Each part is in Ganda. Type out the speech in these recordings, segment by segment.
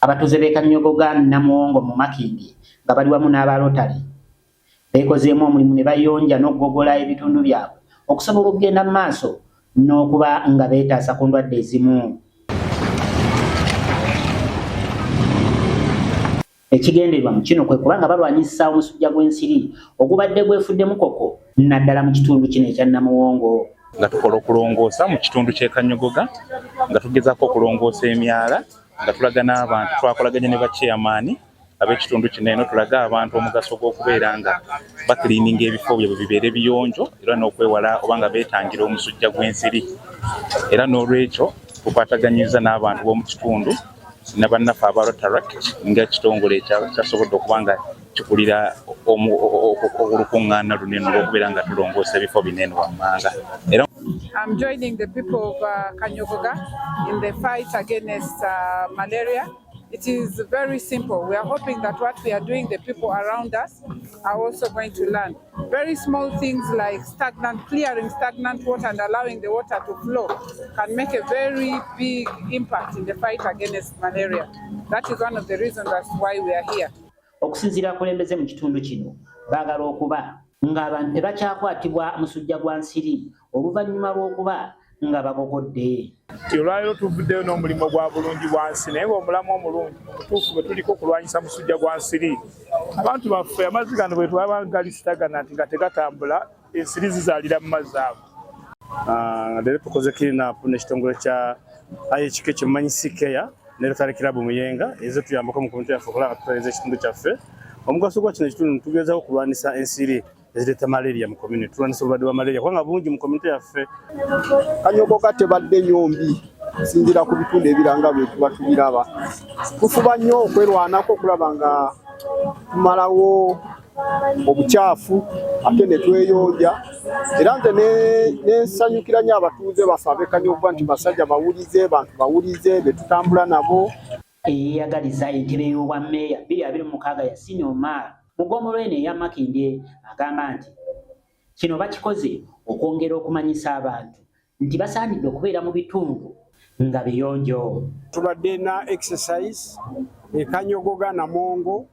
Abatuuze b'e Kanyogoga Namuwongo mu Makindye nga bali wamu n'abalotale beekozeemu omulimu ne bayonja n'okugoggola ebitundu byabwe okusobola okugenda mu maaso n'okuba nga beetaasa ku ndwadde ezimu. Ekigendererwa mu kino kwe kuba nga balwanyisa omusujja gw'ensiri ogubadde gwefuddemu koko naddala mu kitundu kino ekya Namuwongo. Nga tukola okulongoosa mu kitundu ky'e Kanyogoga nga tugezaako okulongoosa emyala nga tulaga n'abantu twakolaganye ne bachairman ab'ekitundu kino eno tulaga abantu omugaso gw'okubeera nga bakiliininga ebifo byabwe bibeere biyonjo era n'okwewala oba nga beetangira omusujja gw'ensiri. Era n'olwekyo tukwataganyiza n'abantu b'omu kitundu ne bannaffe aba Rotaract ng'ekitongole ekyasobodde okuba nga kikulira olukuŋŋaana lunene olw'okubeera nga tulongoosa ebifo binene wammanga. I'm joining the people of Kanyogoga in the fight against malaria. It is very simple. We are hoping that what we are doing, the people around us are also going to learn. Very small things like clearing stagnant water and allowing the water to flow can make a very big impact in the fight against malaria. That is one of the reasons that's why we are here. Okusinziira akulembeze mu kitundu kino baagala okuba ng'abantu tebakyakwatibwa musujja gwa nsiri oluvannyuma lw'okuba nga bagogodde. Olwaleero tuvuddeyo n'omulimu gwa bulungi bwa nsi naye ng'omulamu omulungi omutuufu bwe tuliko okulwanyisa musujja gwa nsiri abantu baffe amazzi gano bwe twaba galisitagana nti nga tegatambula ensiri zizaalira mu mazzi ago. Leero tukoze clean-up n'ekitongole kya IHK kimanyi Sikeya ne Rotary Club Muyenga ezo tuyambako mu komite yaffe okulaba nga tutereeza ekitundu kyaffe. Omugaso gwa kino ekitundu tugezaako okulwanyisa ensiri ezireta malaria mu community. Tulwanyisa obulwadde bwa malaria kubanga bungi mu community yaffe. Kanyogoga tebadde nyombi sinzira ku bitundu ebiranga bwe tuba tubiraba. Tufuba nnyo okwerwanako okulaba nga tumalawo obukyafu ate ne tweyonja era nze nensanyukira nnyo abatuuze baffe ab'e Kanyogoga nti basajja bawulize bantu bawulize be tutambula nabo. Eyeyagaliza entebe y'obwammeeya 2026 ya Senior Omar Mugomolwene eya Makindye agamba nti kino bakikoze okwongera okumanyisa abantu nti basaanidde okubeera mu bitundu nga biyonjo. Tubadde na exercise e Kanyogoga Namuwongo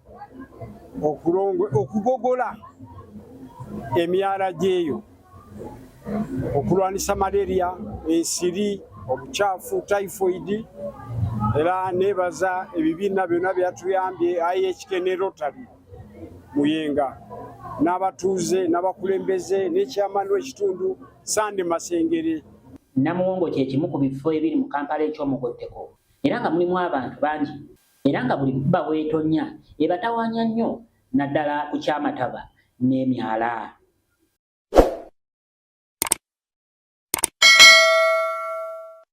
okugogola emyala gyeyo okulwanisa malaria, ensiri, obukyafu, typhoid. Era nebaza ebibiina byonna byatuyambye IHK ne Rotary Muyenga n'abatuuze n'abakulembeze n'ekyamani w'ekitundu Sande Masengere. Namuwongo kye kimu ku bifo ebiri mu Kampala ekyomugotteko era nga mulimu abantu bangi era nga buli kuba weetonya ebatawaanya nnyo naddala ku kyamataba n'emyala.